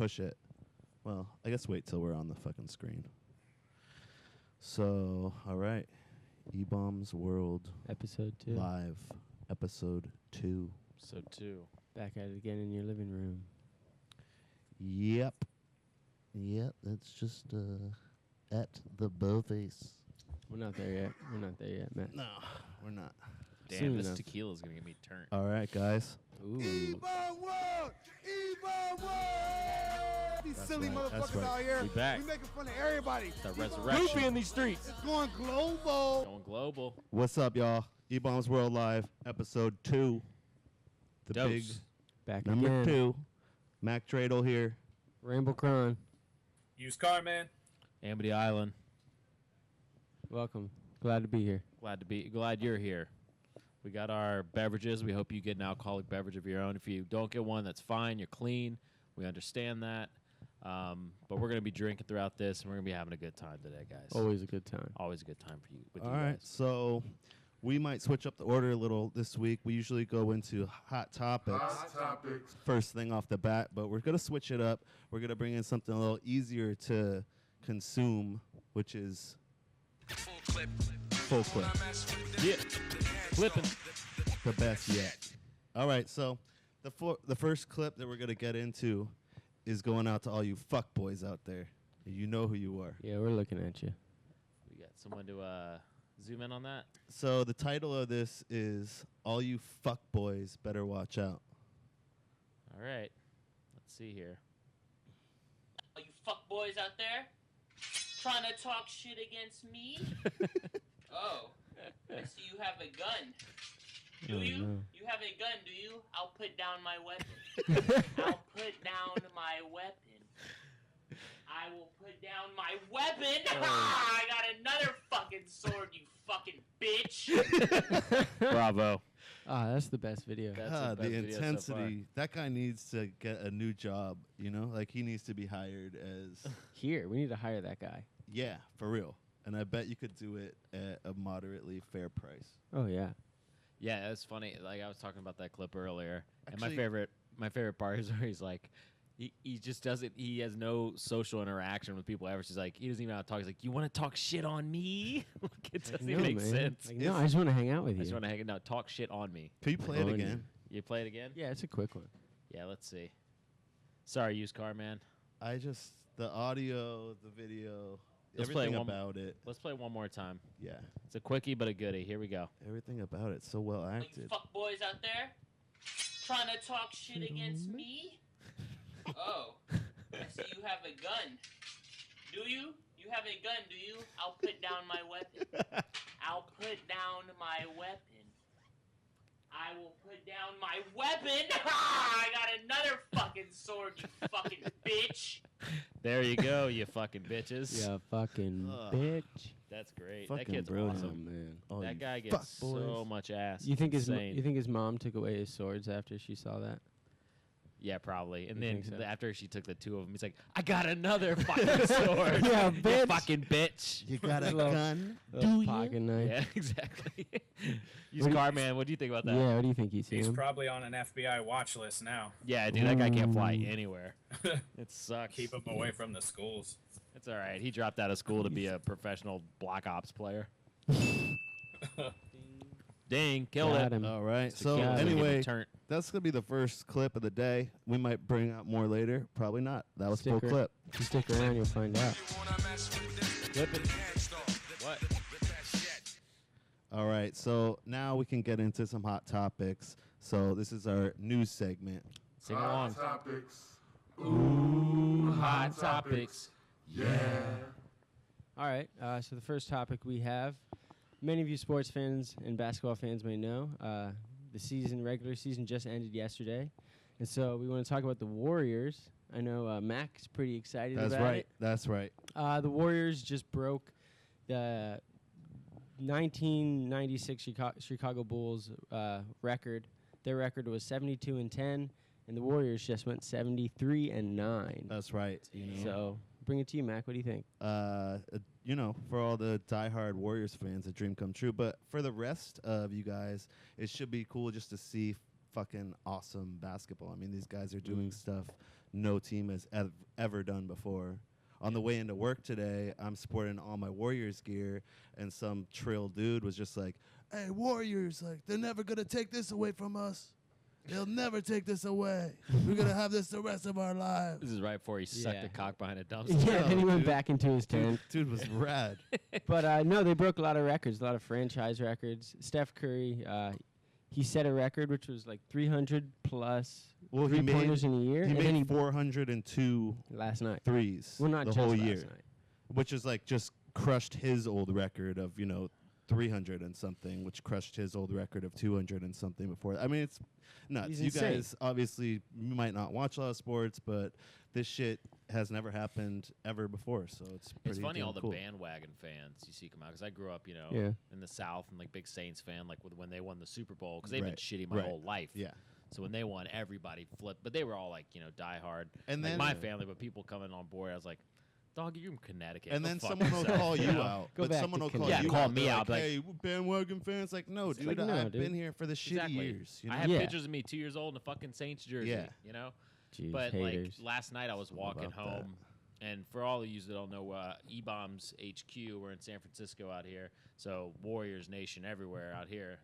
push it. Well, I guess wait till we're on the fucking screen. So, all right. eBaum's World Episode 2. Live. Episode 2. Episode 2. Back at it again in your living room. Yep. Yep, that's just at the Bowface. We're not there yet, Matt. No, we're not. Damn, Soon this enough. tequila's going to get me turned. All right, guys. Ooh. eBaum's World! eBaum's World! These That's silly right, that's motherfuckers right. out here. We back. We making fun of everybody. The resurrection. in these streets. It's going global. Going global. What's up, y'all? eBaum's World Live, Episode 2. The Dose. big Back number again. 2. Mac Dreidel here. Ramble Cron. Used car man. Amity Island. Welcome. Glad to be here. Glad you're here. We got our beverages. We hope you get an alcoholic beverage of your own. If you don't get one, that's fine. You're clean. We understand that. But we're going to be drinking throughout this, and we're going to be having a good time today, guys. Always a good time. Always a good time for you. With All you right, guys. so we might switch up the order a little this week. We usually go into hot topics. First thing off the bat, but we're going to switch it up. We're going to bring in something a little easier to consume, which is full clip. Yeah. Flipping. The best yet. All right, so the first clip that we're going to get into is going out to all you fuckboys out there. You know who you are. Yeah, we're looking at you. We got someone to zoom in on that. So the title of this is All You Fuckboys Better Watch Out. All right. Let's see here. All you fuckboys out there trying to talk shit against me? Oh, I see you have a gun. Do you? No. You have a gun, do you? I'll put down my weapon. I'll put down my weapon. I will put down my weapon. I got another fucking sword, you fucking bitch. Bravo. Ah, that's the best video. That's God, the best the video so intensity. That guy needs to get a new job, you know? Like, he needs to be hired as... Here, we need to hire that guy. Yeah, for real. And I bet you could do it at a moderately fair price. Oh, yeah. Yeah, that's funny. Like I was talking about that clip earlier, and Actually- my favorite part is where he's like, he just doesn't. He has no social interaction with people ever. She's like, he doesn't even know how to talk. He's like, you want to talk shit on me? Like, it doesn't No, make man. sense. Like, no, I just want to hang out with I just you. want to hang out, talk shit on me. Can you play it On again? You play it again? Yeah, it's a quick one. Yeah, let's see. Sorry, used car man. The audio, the video, Let's play everything one- about it. Let's play one more time. Yeah, It's a quickie but a goodie. Here we go. everything about it. So well All you acted. fuckboys out there trying to talk shit against me? Oh, I see you have a gun. Do you? You have a gun, do you? I'll put down my weapon. I'll put down my weapon. I will put down my weapon. I got another fucking sword, you fucking bitch. There you go, you fucking bitches. Yeah, fucking Ugh. bitch. That's great. Fucking that kid's brilliant. Oh, awesome. man. All That you guy gets fuckboys. so much ass. You think Insane. his mom took away his swords after she saw that? Yeah, probably. And You then think so? after she took the two of them, he's like, I got another fucking sword. Yeah, You bitch. fucking bitch. You got a Little- gun? Little pocket knife. Yeah, exactly. What Used do car man, what do you think about that? Yeah, what do you think, you see He's him? probably on an FBI watch list now. Yeah, dude, that guy can't fly Ooh. anywhere. It sucks. Keep him away from the schools. It's all right. He dropped out of school to be a professional Black Ops player. Ding, killed Got it. him. All right. It's a So kid. anyway, Turn. that's going to be the first clip of the day. We might bring out more later. Probably not. That was full Stick ar- clip. If you stick around, you'll find out. Flipping. What? All right. So now we can get into some hot topics. So this is our news segment. Sing along. Topics. Hot topics. All right. So the first topic we have, many of you sports fans and basketball fans may know, the regular season just ended yesterday, and so we want to talk about the Warriors. I know Mac's pretty excited That's about right. it. That's right. The Warriors just broke the 1996 Chicago Bulls record. Their record was 72-10, and the Warriors just went 73-9. That's right. You know. So bring it to you, Mac. What do you think? For all the diehard Warriors fans, a dream come true. But for the rest of you guys, it should be cool just to see fucking awesome basketball. I mean, these guys are doing stuff no team has ever done before. On the way into work today, I'm sporting all my Warriors gear, and some trill dude was just like, "Hey, Warriors, like they're never gonna take this away from us. They'll never take this away. We're gonna have this the rest of our lives." This is right before he sucked Yeah. the cock behind a dumpster. Yeah, then he went dude. back into his tent. Dude was rad. But no, they broke a lot of records, a lot of franchise records. Steph Curry, he set a record which was like 300 plus Well, he three-pointers in a year. He and then made 402 last night. threes Well, not the just whole last year, night. which is like just crushed his old record of 300 and something, which crushed his old record of 200 and something before. I mean, it's nuts. He's You insane. guys obviously might not watch a lot of sports, but this shit has never happened ever before, so it's pretty It's funny damn all the cool. bandwagon fans you see come out because I grew up, Yeah. in the South and like big Saints fan, like when they won the Super Bowl because they've been Right, shitty my right. whole life. Yeah. So when they won, everybody flipped, but they were all like die hard. And like then my family, but people coming on board, I was like, "Dog, you're from Connecticut." And Go then fuck someone will yourself," call you know? out. Go But back someone to will call Connecticut. you Yeah, call out. me They're out, like, like- hey, bandwagon fans. Like, no, It's dude, like, no, I've dude. been here for the shitty Exactly. years. I have Yeah. pictures of me 2 years old in a fucking Saints jersey. Yeah. Jeez, But haters. like last night, I was walking about that. home, and for all of you that don't know, eBaum's HQ, we're in San Francisco out here, so Warriors Nation everywhere out here.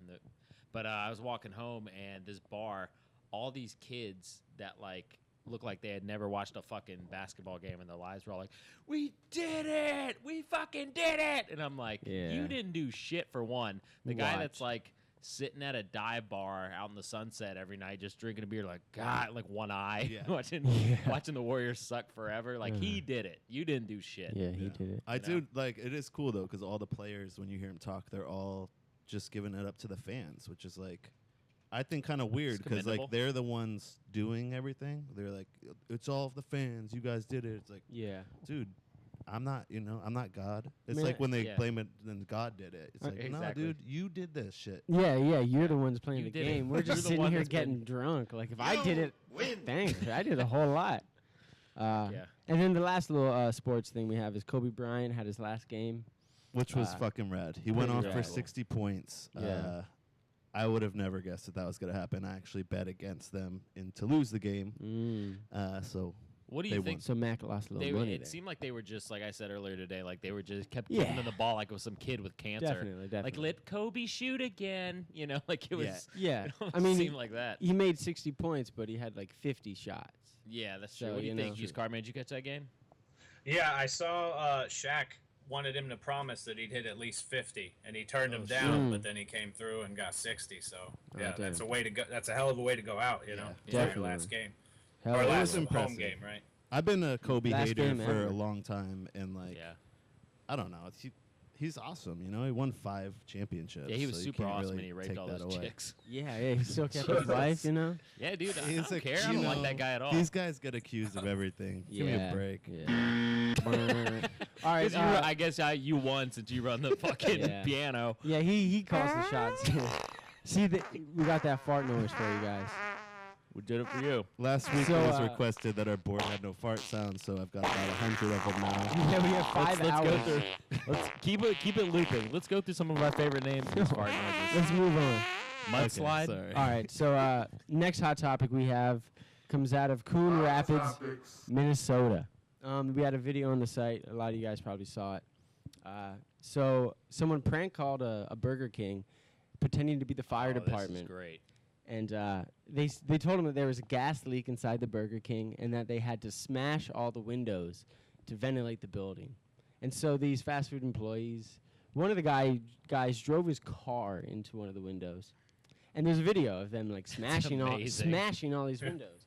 But I was walking home, and this bar, all these kids that like looked like they had never watched a fucking basketball game in their lives were all like, "We did it! We fucking did it!" And I'm like, Yeah. "You didn't do shit for one." The guy Watch. that's like sitting at a dive bar out in the sunset every night, just drinking a beer, like God, like one eye, Yeah. watching the Warriors suck forever. Like he did it. You didn't do shit. Yeah, he did it. I You do like it is cool though because all the players when you hear them talk, they're all just giving it up to the fans, which is like I think kind of weird because like commendable. they're the ones doing everything. They're like, it's all the fans. You guys did it. It's like, Yeah. dude, I'm not. I'm not God. It's Man, like when they yeah. blame it, then God did it. It's like, Exactly. no, dude, you did this shit. Yeah, you're the ones playing You the did it. game. We're You're just the sitting one here that's been- getting drunk. Like if I did it, thanks. I did a whole lot. Yeah. And then the last little sports thing we have is Kobe Bryant had his last game. Which was Uh, fucking rad. He went pretty off for rad. 60 points. Yeah. I would have never guessed that was going to happen. I actually bet against them to lose the game. So What do They you won. think? So Mac lost a They, little money it there. seemed like they were just like I said earlier today. Like they were just kept Yeah. giving them the ball like it was some kid with cancer. Definitely. Like let Kobe shoot again. Like it was. Yeah. It almost I mean, seemed like that. he made 60 points, but he had like 50 shots. Yeah, that's So, true. What do you you think, know. Juice Carman? Did you catch that game? Yeah, I saw Shaq wanted him to promise that he'd hit at least 50, and he turned him Oh, down, shit. but then he came through and got 60. So yeah, damn. that's a way to go. That's a hell of a way to go out. Yeah. It's your Definitely. last game Hell or yeah. last home impressive. game, right? I've been a Kobe Last hater game for ever. a long time, and like Yeah. I don't know, he's awesome. He won 5 championships. Yeah, he was so you super can't awesome really and he raped take all that those away. chicks. Yeah, he still kept his wife, Yeah, dude, I He's don't a- care. I you don't like know, that guy at all. These guys get accused of everything. Give me a break. Yeah. All right. 'Cause I guess you won since you run the fucking Yeah. piano. Yeah, he calls the shots. See, we got that fart noise for you guys. We did it for you. Last week So, it was uh, requested that our board had no fart sounds, so I've got about 100 of them now. Yeah, we have 5 Let's hours. go through. Let's keep it looping. Let's go through some of our favorite names. These fart noises. Let's move on. Mudslide. Sorry. All right, so next hot topic we have comes out of Coon Rapids, Minnesota. We had a video on the site. A lot of you guys probably saw it. So someone prank called a Burger King, pretending to be the fire Oh, department. This is great. And they told him that there was a gas leak inside the Burger King and that they had to smash all the windows to ventilate the building. And so these fast food employees, one of the guys drove his car into one of the windows. And there's a video of them like smashing all these windows.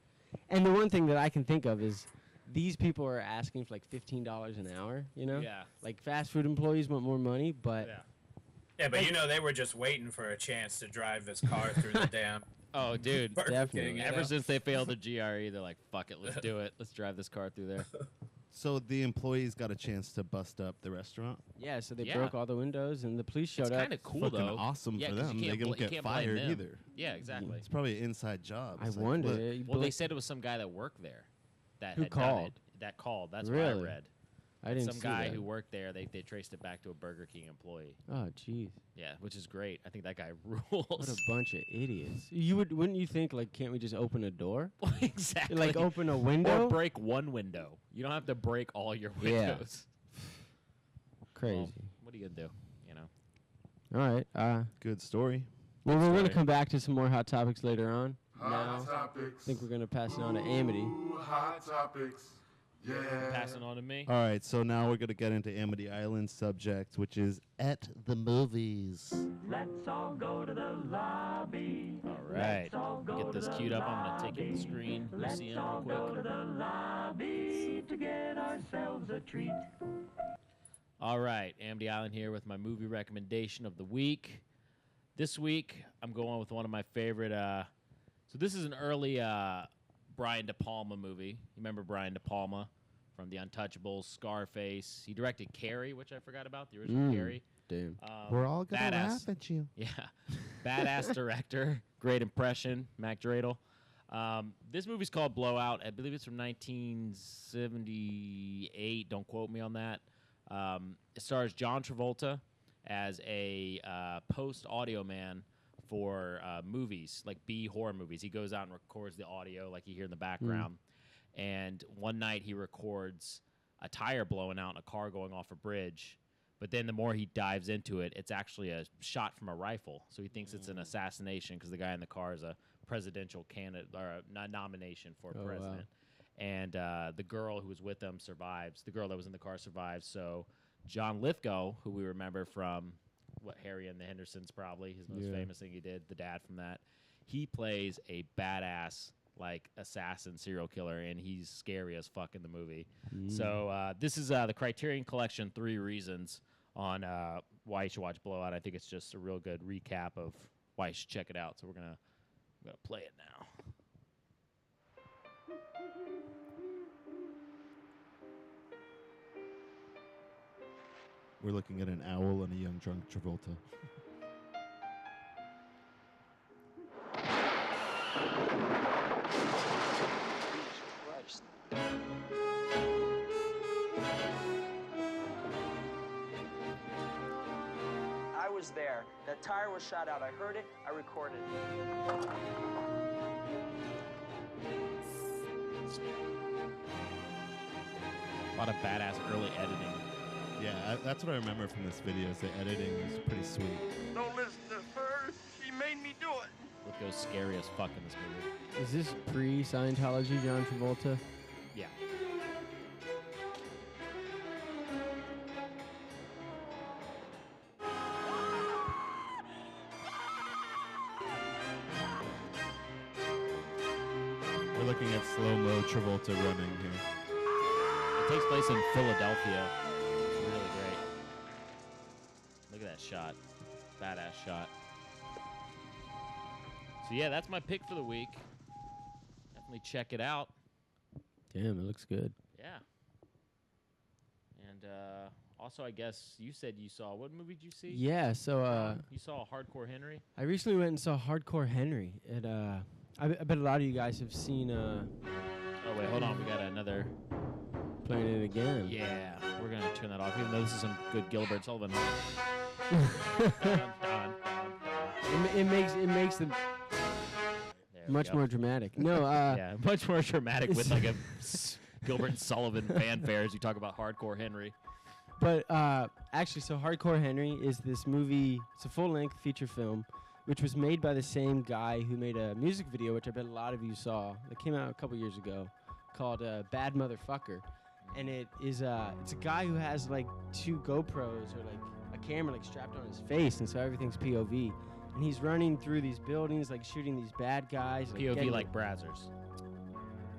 And the one thing that I can think of is these people are asking for like $15 an hour, Yeah. Like fast food employees want more money, but Yeah, but they were just waiting for a chance to drive his car through the damn Oh, dude. Burger Definitely. King. Ever since they failed the GRE, they're like, fuck it, let's do it. Let's drive this car through there. So the employees got a chance to bust up the restaurant. yeah, so they Yeah. broke all the windows and the police showed It's up. kind of cool, Fucking though. awesome Yeah, for 'cause them. you They can't don't bl- you get can't blame fired them. either. Yeah, exactly. It's probably an inside job. I It's like, wonder. look, you Well, they believe- said it was some guy that worked there. That Who had done called? it. That called. That's what I Really? read. I didn't Some see guy that. who worked there, they traced it back to a Burger King employee. Oh, jeez. Yeah, which is great. I think that guy rules. What a bunch of idiots. Wouldn't you think, like, can't we just open a door? Exactly. Like, open a window? Or break one window. You don't have to break all your Yeah. windows. Crazy. Well, what are you gonna do? You know. All right. Good story. Well, we're going to story. come back to some more hot topics later on. Now, Hot I topics. think we're going to pass it on to Amity. Ooh, hot topics. Yeah. Passing on to me. All right, so now we're going to get into Amity Island's subject, which is at the movies. Let's all go to the lobby. All right. Let's all go Get this to the queued up. I'm gonna take it the lobby. screen. Let's UCM all real go to quick. the lobby to get ourselves a treat. All right, Amity Island here with my movie recommendation of the week. This week, I'm going with one of my favorite. So this is an early Brian De Palma movie. You remember Brian De Palma from The Untouchables, Scarface. He directed Carrie, which I forgot about, the original Carrie. Damn. We're all going to badass. laugh at you. Yeah, badass director, great impression, Mac Dreidel. This movie's called Blowout. I believe it's from 1978. Don't quote me on that. It stars John Travolta as a post-audio man for movies, like B horror movies. He goes out and records the audio like you hear in the background. And one night he records a tire blowing out in a car going off a bridge. But then the more he dives into it, it's actually a shot from a rifle. So he thinks it's an assassination because the guy in the car is a presidential candidate or a nomination for Oh, wow. president. And the girl who was with him survives. The girl that was in the car survives. So John Lithgow, who we remember from Harry and the Hendersons, probably his most famous thing he did, the dad from that, he plays a badass like assassin serial killer, and he's scary as fuck in the movie. So this is the Criterion Collection 3 Reasons on why you should watch Blowout. I think it's just a real good recap of why you should check it out. So we're gonna play it now. We're looking at an owl and a young drunk Travolta. I was there. That tire was shot out. I heard it. I recorded it. A lot of badass early editing. Yeah, that's what I remember from this video. Is the editing was pretty sweet. Don't listen to her. She made me do it. Lithgow's scary as fuck in this movie. Is this pre-Scientology John Travolta? Yeah. We're looking at slow-mo Travolta running here. It takes place in Philadelphia. It's really great. Look at that shot. Badass shot. So yeah, that's my pick for the week. Definitely check it out. Damn, it looks good. Yeah. And also, I guess you said you saw, what movie did you see? Yeah, so You saw Hardcore Henry? I recently went and saw Hardcore Henry. I bet a lot of you guys have seen Oh, wait, hold on. We got another. playing it again. Yeah, we're going to turn that off, even though this is some good Gilbert Sullivan. Dun, dun, dun, dun. It makes them There we much go. more dramatic. No, Yeah, much more dramatic with like a Gilbert Sullivan fanfare as you talk about Hardcore Henry. but actually, so Hardcore Henry is this movie. It's a full-length feature film, which was made by the same guy who made a music video, which I bet a lot of you saw. That came out a couple years ago, called "Bad Motherfucker," and it's a guy who has like 2 GoPros or like a camera like strapped on his face, and so everything's POV. And he's running through these buildings, like shooting these bad guys. POV getting- like Brazzers.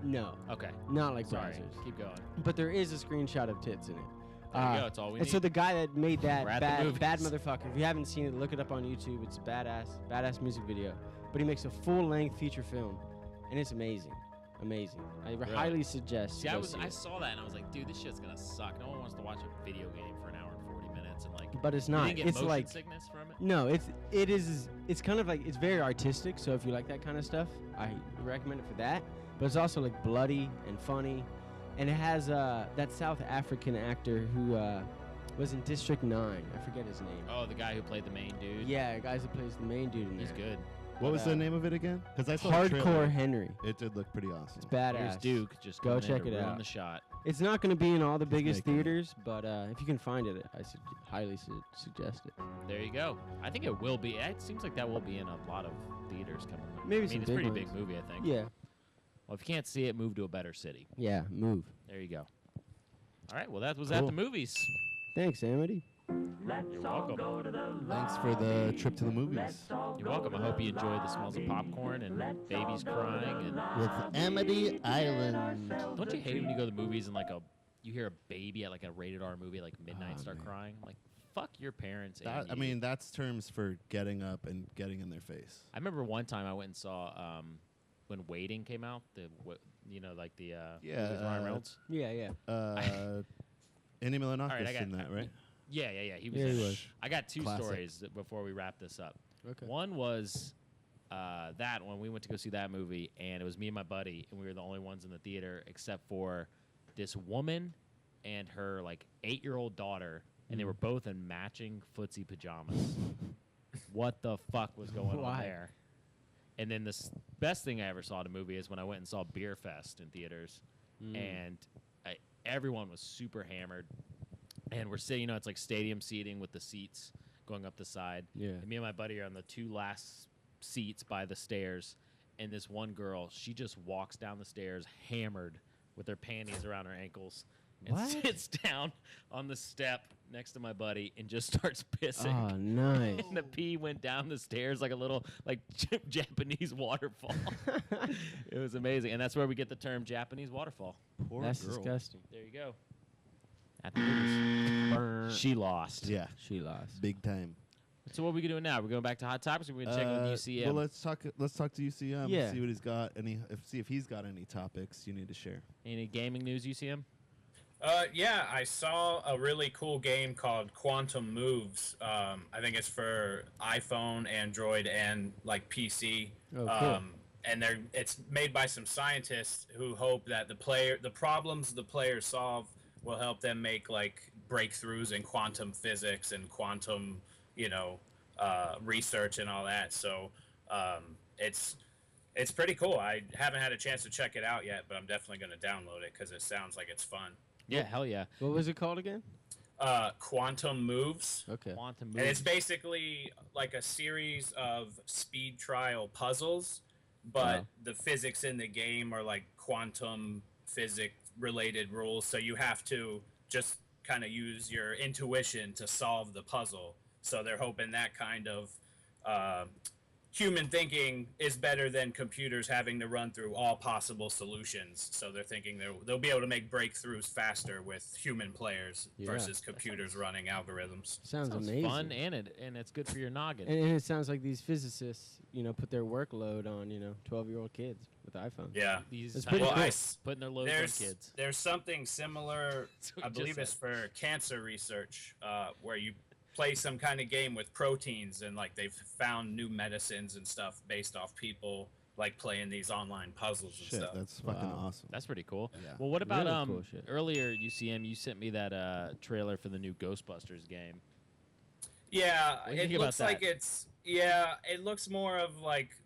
No, Okay. not like Sorry. Brazzers. Keep going. But there is a screenshot of tits in it. There you go. It's all we And need. so the guy that made that We're at the bad movies. motherfucker, if you haven't seen it, look it up on YouTube. It's a badass music video. But he makes a full-length feature film, and it's amazing. I highly suggest. See, you I go see I it. saw that and I was like, dude, this shit's gonna suck. No one wants to watch a video game for an hour and 40 minutes and like. But it's You not. didn't get It's motion like sickness from it. no. It's kind of like it's very artistic. So if you like that kind of stuff, I recommend it for that. But it's also like bloody and funny, and it has that South African actor who was in District 9. I forget his name. Oh, the guy who played the main dude. Yeah, guys that plays the main dude in there. He's good. What was the name of it again? Because I saw the trailer. Hardcore Henry. It did look pretty awesome. It's badass. Here's Duke. Just go going in check to it ruin out. the shot. It's not going to be in all the biggest making it. theaters, but if you can find it, I highly suggest it. There you go. I think it will be. It seems like that will be in a lot of theaters coming up. Maybe I some mean, it's big a pretty ones. big movie, I think. Yeah. Well, if you can't see it, move to a better city. Yeah, move. There you go. All right. Well, that was at the movies. Thanks, Amity. You're welcome. Thanks for the trip to the movies. You're welcome. I hope you enjoyed the smells of popcorn and babies crying. And With Amity Island. don't you hate when you go to the movies and you hear a baby at like a rated R movie at like midnight start man. crying? I'm like, fuck your parents. That, and I you. mean, that's terms for getting up and getting in their face. I remember one time I went and saw when Waiting came out. Like the Yeah, movie with Ryan Reynolds. Yeah. Andy Milonakis All right, I got in that, right? Yeah. He was. Yeah, in he it. was. I got two Classic. stories before we wrap this up. Okay. One was that when we went to go see that movie, and it was me and my buddy, and we were the only ones in the theater except for this woman and her 8-year-old daughter, and they were both in matching footsie pajamas. What the fuck was going on Why? there? And then the best thing I ever saw in a movie is when I went and saw Beer Fest in theaters, and everyone was super hammered. And we're sitting, it's like stadium seating with the seats going up the side. Yeah. And me and my buddy are on the two last seats by the stairs. And this one girl, she just walks down the stairs hammered with her panties around her ankles and What? sits down on the step next to my buddy and just starts pissing. Oh, nice. And the pee went down the stairs like a little Japanese waterfall. It was amazing. And that's where we get the term Japanese waterfall. Poor That's girl. disgusting. There you go. At the movies. She lost. Yeah, She lost. big time. So what are we doing now? We're going back to Hot Topics. Or we're going to check with UCM. Well, let's talk to UCM. Yeah. See what he's got. See if he's got any topics you need to share. Any gaming news, UCM? Yeah, I saw a really cool game called Quantum Moves. I think it's for iPhone, Android, and PC. Oh, cool. And it's made by some scientists who hope that the problems the players solve will help them make breakthroughs in quantum physics and quantum, research and all that. So it's pretty cool. I haven't had a chance to check it out yet, but I'm definitely going to download it because it sounds like it's fun. Yeah, hell yeah. What was it called again? Quantum Moves. Okay. Quantum And it's moves. basically like a series of speed trial puzzles, but the physics in the game are like quantum physics related rules. So you have to just kind of use your intuition to solve the puzzle. So they're hoping that kind of human thinking is better than computers having to run through all possible solutions. So they're thinking they'll be able to make breakthroughs faster with human players versus computers running algorithms. Sounds amazing. fun, and it's good for your noggin. And it sounds like these physicists, put their workload on, 12-year-old kids with iPhones. Yeah. These It's tiny pretty cool. guys putting their loads on kids. There's something similar, That's what I you believe just it's for cancer research, where you play some kind of game with proteins and they've found new medicines and stuff based off people playing these online puzzles and Shit, stuff. that's fucking Wow. awesome. That's pretty cool. Yeah. Well, what about Really cool shit. earlier, UCM, you sent me that trailer for the new Ghostbusters game. Yeah, What do you it think about looks like that? it looks more of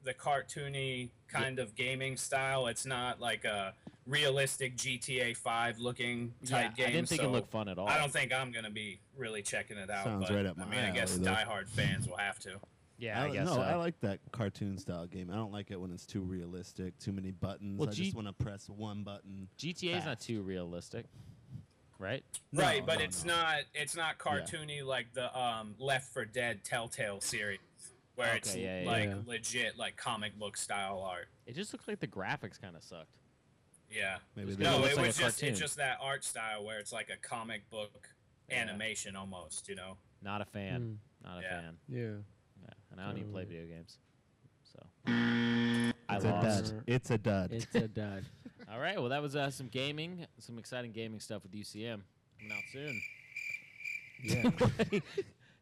the cartoony kind of gaming style. It's not like a realistic GTA 5 looking type game. I didn't think it so looked fun at all. I don't think I'm going to be really checking it out. Sounds but, right up my I guess alley, though. diehard fans will have to. Yeah, I guess no, so. I like that cartoon style game. I don't like it when it's too realistic, too many buttons. Well, I just want to press one button. GTA is not fast. too realistic, right? Right, No, but no, it's no. not cartoony like the Left 4 Dead Telltale series, where Okay, it's yeah. legit comic book style art. It just looked like the graphics kind of sucked. Yeah. Maybe Just they No, looks it like was a just cartoon. it's just that art style where it's like a comic book animation almost, Not a fan. Not a Yeah. fan. Yeah. Yeah, and I don't even play Totally. video games. So I It's a lost. dud. It's a dud. It's a dud. All right, well that was some gaming, some exciting gaming stuff with UCM coming out soon. Yeah.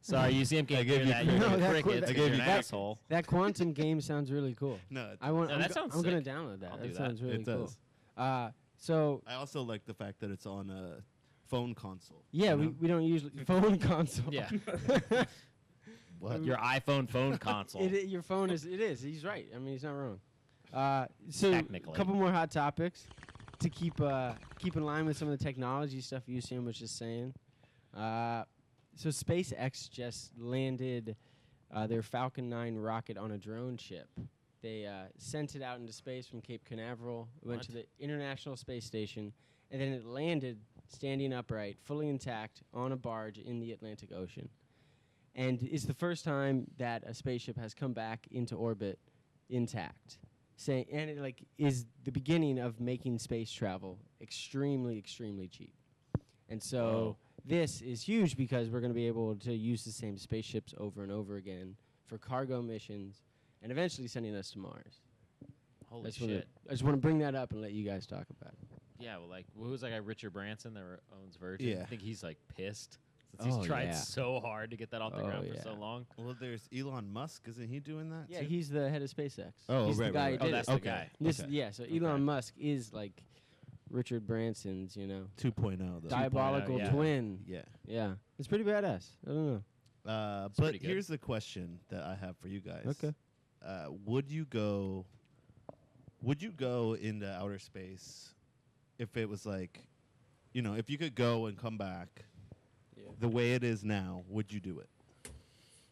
Sorry, UCM can't gave hear you that. credit. You're No, getting that crickets. quit- because gave you're you an credit. asshole. That quantum game sounds really cool. No, I want. No, I'm that sounds I'm gonna sick. download that. I'll That do sounds that. really It cool. does. So I also like the fact that it's on a phone console. yeah, you know? we don't usually phone console. Yeah. What? Your iPhone phone console. Your phone is. It is. He's right. I mean, he's not wrong. So Technically. a couple more hot topics to keep in line with some of the technology stuff UCM was just saying. So SpaceX just landed their Falcon 9 rocket on a drone ship. They sent it out into space from Cape Canaveral. It went What? to the International Space Station, and then it landed standing upright, fully intact, on a barge in the Atlantic Ocean. And it's the first time that a spaceship has come back into orbit intact. And it is the beginning of making space travel extremely, extremely cheap. And so this is huge because we're going to be able to use the same spaceships over and over again for cargo missions and eventually sending us to Mars. Holy I shit. just want to bring that up and let you guys talk about it. Yeah, well, like, who's that guy, Richard Branson, that owns Virgin? Yeah. I think he's, like, pissed since he's tried so hard to get that off the ground for so long. Well, there's Elon Musk. Isn't he doing that? Yeah, too? he's the head of SpaceX. Oh, he's right, the guy right, who right. Oh, did that's it. the Okay. guy. This, Okay. yeah, so Elon Musk is like Richard Branson's, 2.0 though. diabolical yeah. twin. Yeah. Yeah, it's pretty badass. I don't know. But pretty good. here's the question that I have for you guys. Okay. Would you go into outer space if it was like, if you could go and come back the way it is now, would you do it?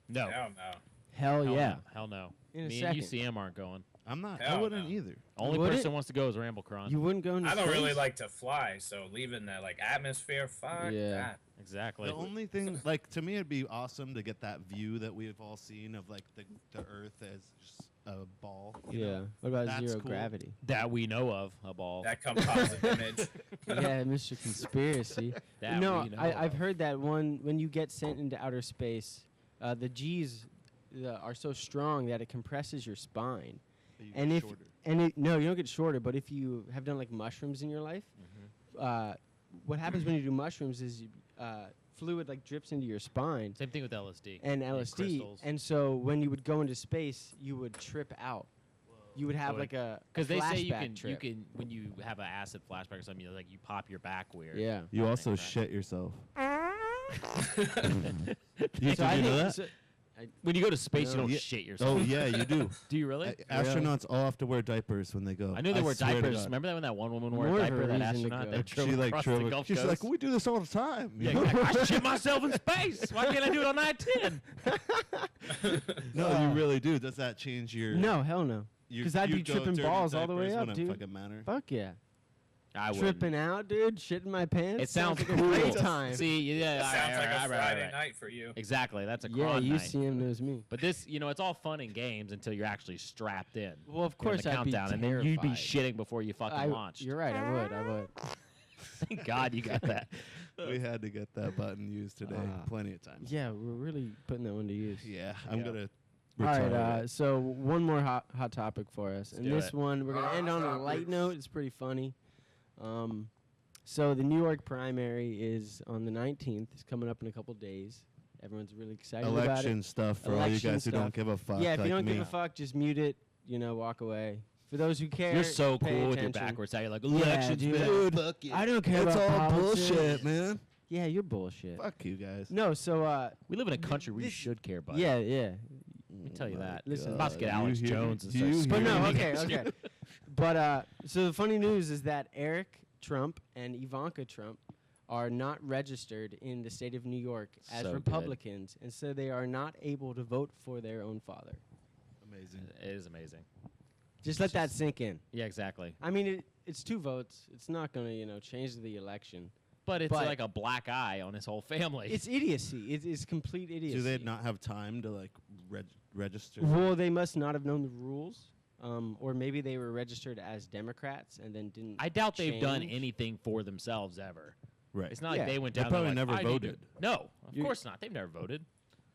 No. Hell no. Hell Hell yeah. no. Hell no. In a Me second. and UCM aren't going. I'm not. I Hell wouldn't no. either. Only Would person it? wants to go is Ramblecron. You wouldn't go into I don't space? really like to fly, so leaving that atmosphere, fuck Yeah. that. Exactly. The only thing, to me, it'd be awesome to get that view that we've all seen of like the Earth as just a ball. you Yeah. know? What about That's zero cool. gravity? that we know of, a ball. That composite image. Yeah, Mr. Conspiracy. That no, we know I've of. heard that when you get sent into outer space, the G's are so strong that it compresses your spine. But you And get if shorter. no, you don't get shorter. But if you have done like mushrooms in your life, what happens when you do mushrooms is fluid like drips into your spine Same thing with LSD. and LSD, crystals. and so when you would go into space, you would trip out. You would have So like a Because they say you flashback can, trip. when you have an acid flashback or something, like you pop your back weird. Yeah. You also Right. shit yourself. So I you know think that? so- When you go to space, you No, don't yeah. shit yourself. Oh yeah, you do. Do you really? Astronauts all have to wear diapers when they go. I knew they wore swear to diapers. God. Remember that when that one woman wore More a of a diaper, that reason to astronaut go. that She drove like across drove. the Gulf She's Coast? like, we do this all the time. Yeah, like, I shit myself in space. Why can't I do it on I-10? No, you really do. Does that change your? no, hell no. your- 'Cause I'd you be go tripping dirty balls all the way diapers up, wouldn't dude. Fucking matter. Fuck yeah. I Tripping out, dude. Shitting my pants. It sounds like cool. a great time. See, yeah, That sounds like a all right, Friday right. night for you. Exactly, that's a Yeah, cron night. UCM knows me. But this, it's all fun and games until you're actually strapped in. Well, of During course the I'd be countdown, and then you'd be terrified. shitting before you fucking launched. You're right. I would. Thank God you got that. We had to get that button used today Ah. plenty of times. Yeah, we're really putting that one to use. Yeah, I'm Yeah. gonna. All retire right. it. So one more hot topic for us, and do this it. one we're gonna end on a light note. It's pretty funny. So the New York primary is on the 19th. It's coming up in a couple days. Everyone's really excited about Election it. stuff for all you Election guys who don't stuff. give a fuck. Yeah, if like you don't me. give a fuck, just mute it. Walk away. For those who care, You're so pay cool with your attention. backwards. How you're like, Yeah, elections, dude. man. Dude, fuck you. I don't care It's about all politics. bullshit, man. Yeah, you're bullshit. Fuck you guys. No, so We live in a country where you This- should care, buddy. yeah. Let me tell you Oh my that. Listen, I'm about to get God. Alex You hear- Jones and do start you But no, screaming okay, at you. okay. But so the funny news is that Eric Trump and Ivanka Trump are not registered in the state of New York as So good. Republicans, and so they are not able to vote for their own father. Amazing. It is amazing. Just let that sink in. Yeah, exactly. I mean, it's 2 votes. It's not going to, change the election. But it's But- like a black eye on his whole family. It's idiocy. It's complete idiocy. Do they not have time to like register? Well, they must not have known the rules, or maybe they were registered as Democrats and then didn't. I doubt they've done change. anything for themselves ever. Right. It's not like Yeah. they went They down. probably they're like, never "I need to-" voted. No, of You- course not. They've never voted.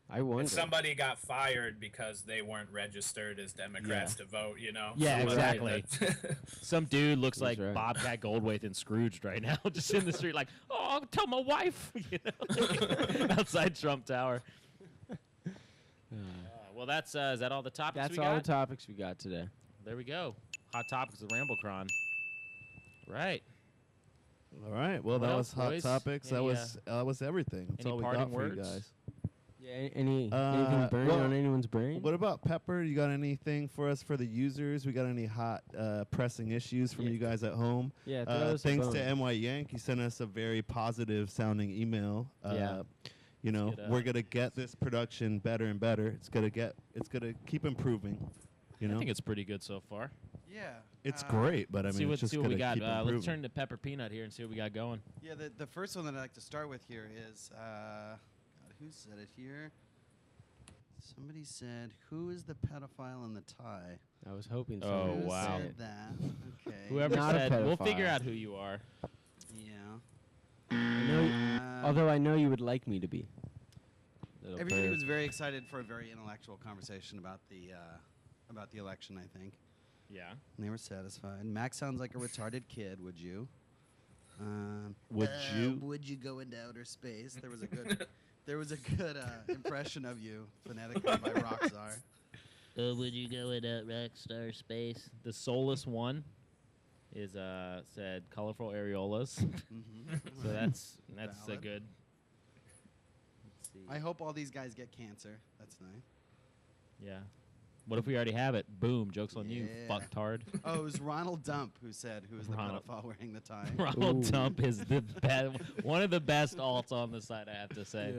I wonder. And somebody got fired because they weren't registered as Democrats to vote, Yeah, Somebody exactly. that- Some dude looks That's like right. Bobcat Goldthwait and Scrooged right now, just in the street, like, "Oh, I'll tell my wife," outside Trump Tower. Well, that's is that all the topics That's we all got? the topics we got today. There we go. Hot topics of Ramblecron. Right. All right. Well, What that else, was Hot boys? Topics. Any, That was everything. That's any all we parting got for you words? guys. Yeah, anything burning well, on anyone's brain? What about Pepper? You got anything for us for the users? We got any hot pressing issues from Yeah. you guys at home? Yeah, throw us a Thanks to bone. NY Yank. He sent us a very positive sounding email. Yeah. You know, get, we're gonna get this production better and better. It's gonna keep improving. You know, I think it's pretty good so far. Yeah. it's great, but I mean, it's just see what we gonna got. keep Let's improving. turn to Pepper Peanut here and see what we got going. Yeah, the first one that I'd like to start with here is, God, who said it here? Somebody said, who is the pedophile in the tie? I was hoping so. Oh, Who wow. said that? Okay. Whoever Not a said, we'll figure pedophile. out who you are. Yeah. I know although I know you would like me to be. Little Everybody bird. was very excited for a very intellectual conversation about the election, I think. Yeah. And they were satisfied. Max sounds like a retarded kid, would you? Would you? Would you go into outer space? There was a good impression of you phonetically by Rockstar. Would you go in Rockstar space? The soulless one is said colorful areolas. So that's a Valid. good. Let's see. I hope all these guys get cancer. That's nice. Yeah. What if we already have it? Boom. Joke's on you, Yeah. fucktard. Oh, it was Ronald Dump who said, "Who is the Ronald. pedophile wearing the tie?" Ronald Ooh. Dump is the one of the best alts on the site, I have to say.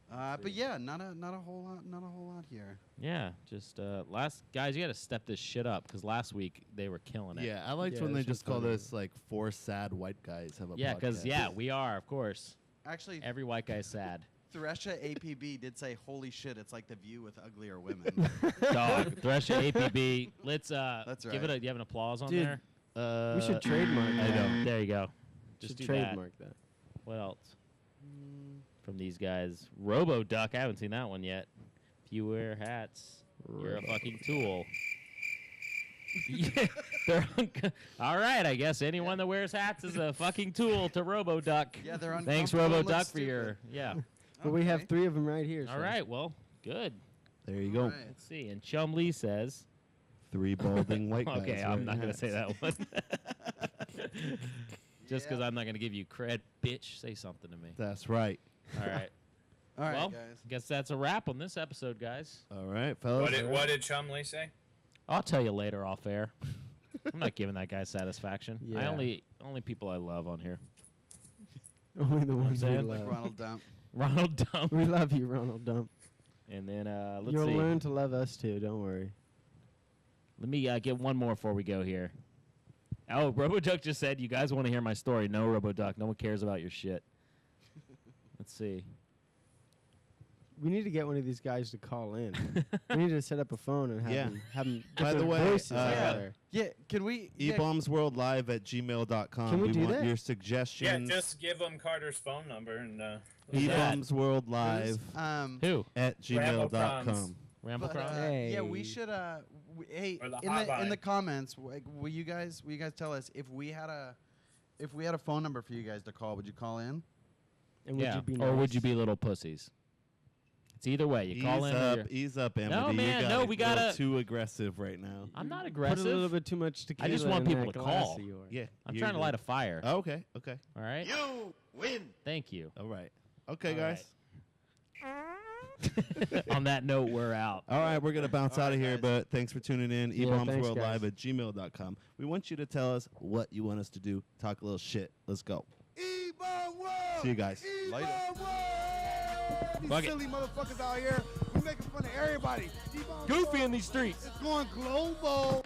But yeah, not a whole lot here. Yeah, just last guys, you got to step this shit up because last week they were killing it. Yeah, I liked Yeah, when they this was just called funny. us like 4 sad white guys have a Yeah, because podcast. we are, of course. Actually, Every white guy's sad. Thresha APB did say, "Holy shit, it's like The View with uglier women." Dog, Thresher APB. Let's That's give it right. a. You have an applause on Dude, there? We should trademark I that. know. There you go. Just Should do trademark that. that. What else? From these guys, Robo Duck. I haven't seen that one yet. If you wear hats, you're a fucking tool. Yeah, all right. I guess anyone that wears hats is a fucking tool to Robo Duck. Yeah, they're Thanks, uncomfortable Robo and look Duck, for your stupid. But we have Okay. 3 of them right here. All so. right. Well, good. There you go. Alright. Let's see. And Chum Lee says. 3 balding white guys. Okay, I'm wearing not gonna say hats. that one. Just because Yeah. I'm not gonna give you cred, bitch. Say something to me. That's right. All right. All right, well, guys. guess that's a wrap on this episode, guys. All right, fellas. What did Chumley say? I'll tell you later off air. I'm not giving that guy satisfaction. I Yeah. only people I love on here. Only the ones we saying? Like love. Ronald Dump. Ronald Dump. We love you, Ronald Dump. And then let's You'll see. learn to love us too. Don't worry. Let me get one more before we go here. Oh, RoboDuck just said, you guys want to hear my story. No, RoboDuck. No one cares about your shit. Let's see. We need to get one of these guys to call in. We need to set up a phone and have Yeah. them, have them By the different way, voices out yeah. there. Yeah, can we? eBaumsWorldLive@gmail.com. Can we do want that? your Yeah, suggestions. just give them Carter's phone number and. eBaumsWorldLive Who? at gmail.com. Ramble But, Crown? yeah, we Hey. should. Hey, Or the in the hotline. comments, will you guys tell us if we had a phone number for you guys to call? Would you call in? And would Yeah. you be Or would nice? you be little pussies? It's either way. You call in. Or you're- Ease up, Amity. No, You man, got no, it we a little gotta- too aggressive right now. I'm not Put aggressive. a little bit too much tequila. I just want in people that to glass call. of yours. Yeah. I'm you're trying to good. light a fire. Oh, okay. Okay. All right. You win. Thank you. All right. Okay, All guys. On that note, we're out. All right, we're going to bounce All out of right, here, guys. but thanks for tuning in. Yeah, thanks, eBaumsWorldLive guys. at gmail.com. We want you to tell us what you want us to do. Talk a little shit. Let's go. eBaum World. See you guys. Later. eBaum World. These Fuck it. silly motherfuckers out here. We making fun of everybody. eBaum Goofy World. in these streets. It's going global.